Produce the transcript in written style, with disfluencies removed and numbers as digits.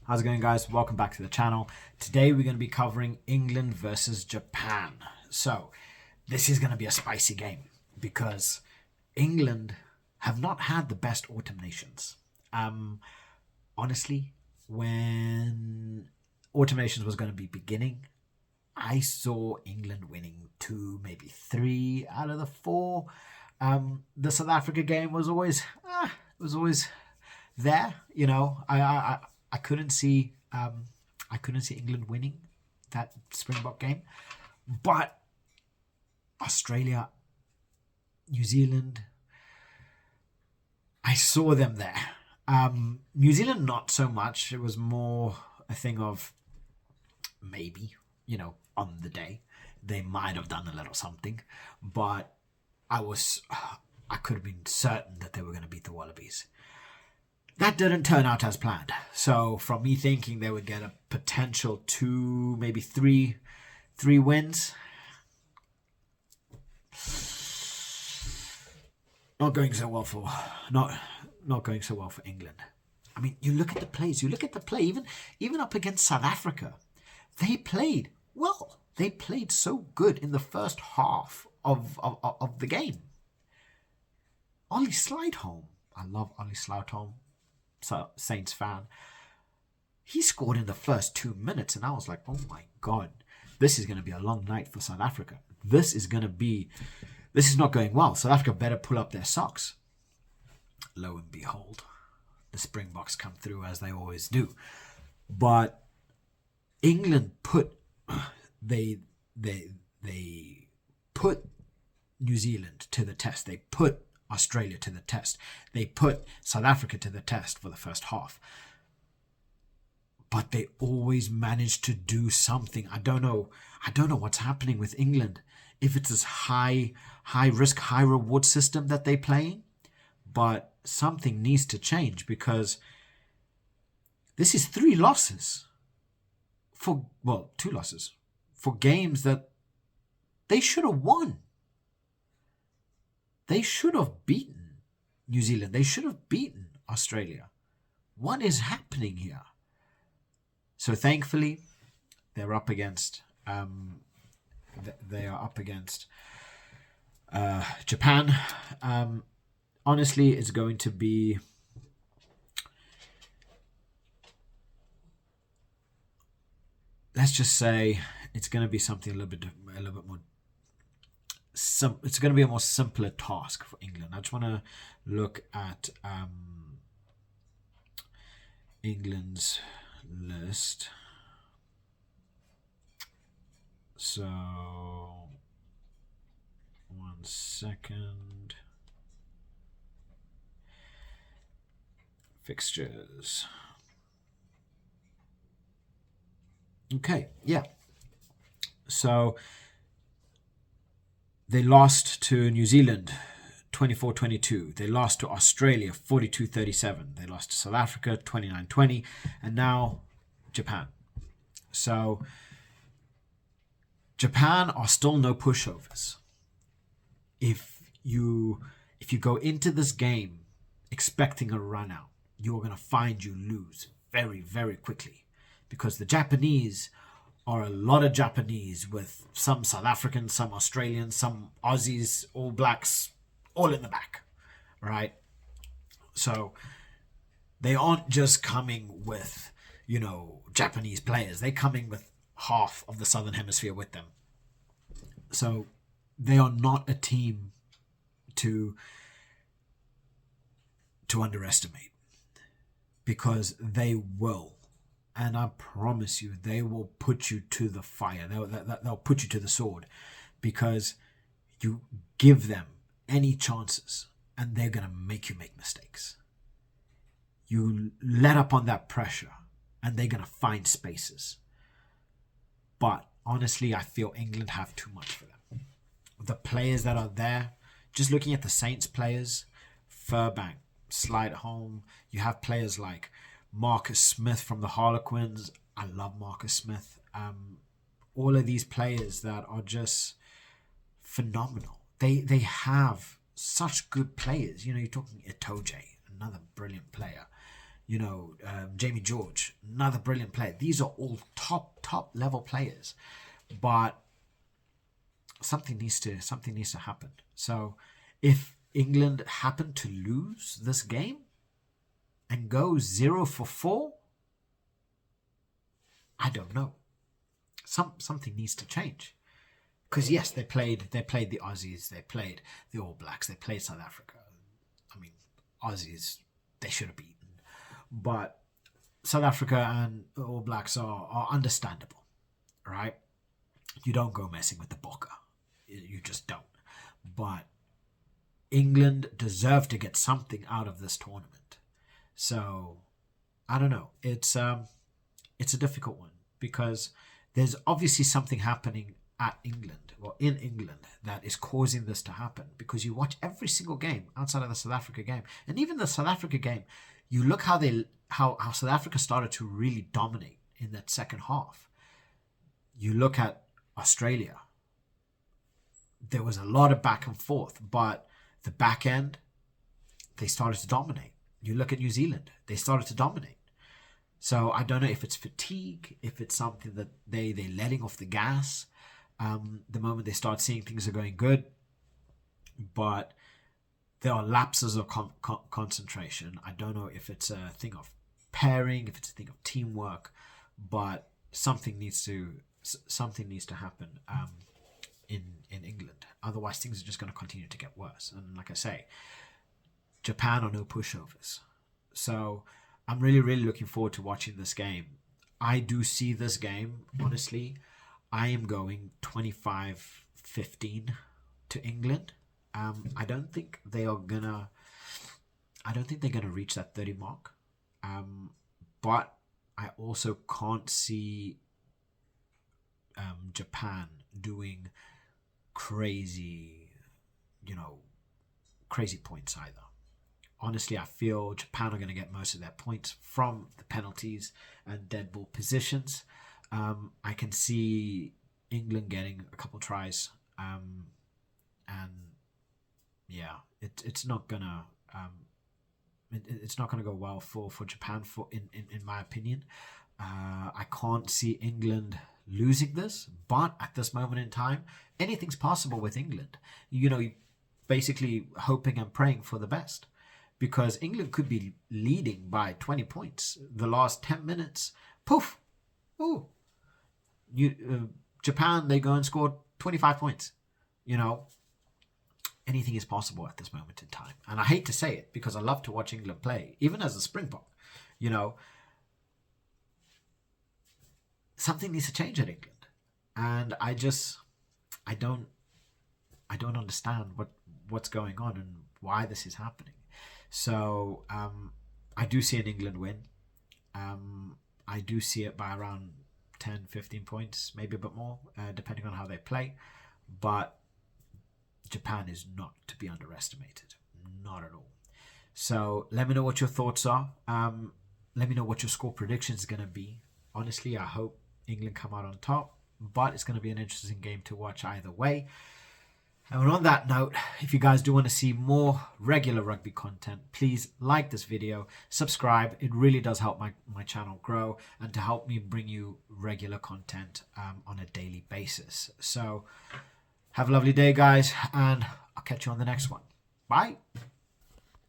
How's it going, guys? Welcome back to the channel. Today we're going to be covering England versus Japan. So this is going to be a spicy game because England have not had the best autumn nations. Honestly, when autumn nations was going to be beginning, I saw England winning two, maybe three out of the four. The South Africa game was always there. I couldn't see England winning that Springbok game, but Australia, New Zealand, I saw them there. New Zealand not so much. It was more a thing of maybe, on the day they might have done a little something, but I could have been certain that they were going to beat the Wallabies. That didn't turn out as planned. So from me thinking they would get a potential two, maybe three wins, not going so well for England. I mean, you look at the plays. You look at the play. Even up against South Africa, they played well. They played so good in the first half of the game. Ollie Slideholm. I love Ollie Slideholm. Saints fan. He scored in the first 2 minutes, and I was like, oh my God, this is going to be a long night for South Africa. This is not going well. South Africa better pull up their socks. Lo and behold, the Springboks come through as they always do. But England they put New Zealand to the test. They put Australia to the test. They put South Africa to the test for the first half. But they always managed to do something. I don't know what's happening with England. If it's this high risk, high reward system that they're playing, but something needs to change because this is 3 losses two losses for games that they should have won. They should have beaten New Zealand. They should have beaten Australia. What is happening here? So thankfully, they're up against Japan. Honestly, it's going to be let's just say it's going to be something a little bit more. It's going to be a more simpler task for England. I just want to look at England's list. So, 1 second. Fixtures. Okay, yeah. So they lost to New Zealand 24-22. They lost to Australia 42-37. They lost to South Africa 29-20. And now Japan. So Japan are still no pushovers. If you go into this game expecting a run out, you're going to find you lose very, very quickly. Because the Japanese are a lot of Japanese with some South Africans, some Australians, some Aussies, All Blacks, all in the back, right? So they aren't just coming with, Japanese players. They're coming with half of the Southern Hemisphere with them. So they are not a team to underestimate because they will. And I promise you, they will put you to the fire. They'll put you to the sword because you give them any chances and they're going to make you make mistakes. You let up on that pressure and they're going to find spaces. But honestly, I feel England have too much for them. The players that are there, just looking at the Saints players, Furbank, Slideholm, you have players like Marcus Smith from the Harlequins. I love Marcus Smith. All of these players that are just phenomenal. They have such good players. You're talking Itoje, another brilliant player. Jamie George, another brilliant player. These are all top level players, but something needs to happen. So if England happen to lose this game and go 0 for 4, I don't know. Something needs to change. Because yes, they played the Aussies, they played the All Blacks, they played South Africa. I mean, Aussies, they should have beaten. But South Africa and All Blacks are understandable, right? You don't go messing with the Bokke. You just don't. But England deserve to get something out of this tournament. So, I don't know. It's a difficult one because there's obviously something happening at England, or in England, that is causing this to happen. Because you watch every single game outside of the South Africa game, and even the South Africa game, you look how South Africa started to really dominate in that second half. You look at Australia, there was a lot of back and forth, but the back end, they started to dominate. You look at New Zealand, they started to dominate. So I don't know if it's fatigue, if it's something that they're letting off the gas the moment they start seeing things are going good. But there are lapses of concentration. I don't know if it's a thing of pairing, if it's a thing of teamwork, but something needs to happen in England. Otherwise, things are just going to continue to get worse. And like I say, Japan are no pushovers. So I'm really, really looking forward to watching this game. I do see this game, honestly, I am going 25-15 to England. I don't think they're gonna reach that 30 mark. But I also can't see Japan doing crazy points either. Honestly, I feel Japan are going to get most of their points from the penalties and dead ball positions. I can see England getting a couple tries, and yeah, it's not gonna go well for Japan in my opinion. I can't see England losing this, but at this moment in time, anything's possible with England. Basically hoping and praying for the best. Because England could be leading by 20 points. The last 10 minutes, poof, ooh. Japan, they go and score 25 points. Anything is possible at this moment in time. And I hate to say it because I love to watch England play, even as a Springbok. Something needs to change at England. And I don't understand what's going on and why this is happening. So I do see an England win. I do see it by around 10, 15 points, maybe a bit more, depending on how they play. But Japan is not to be underestimated. Not at all. So let me know what your thoughts are. Let me know what your score prediction is going to be. Honestly, I hope England come out on top. But it's going to be an interesting game to watch either way. And on that note, if you guys do want to see more regular rugby content, please like this video, subscribe. It really does help my channel grow and to help me bring you regular content on a daily basis. So have a lovely day, guys, and I'll catch you on the next one. Bye.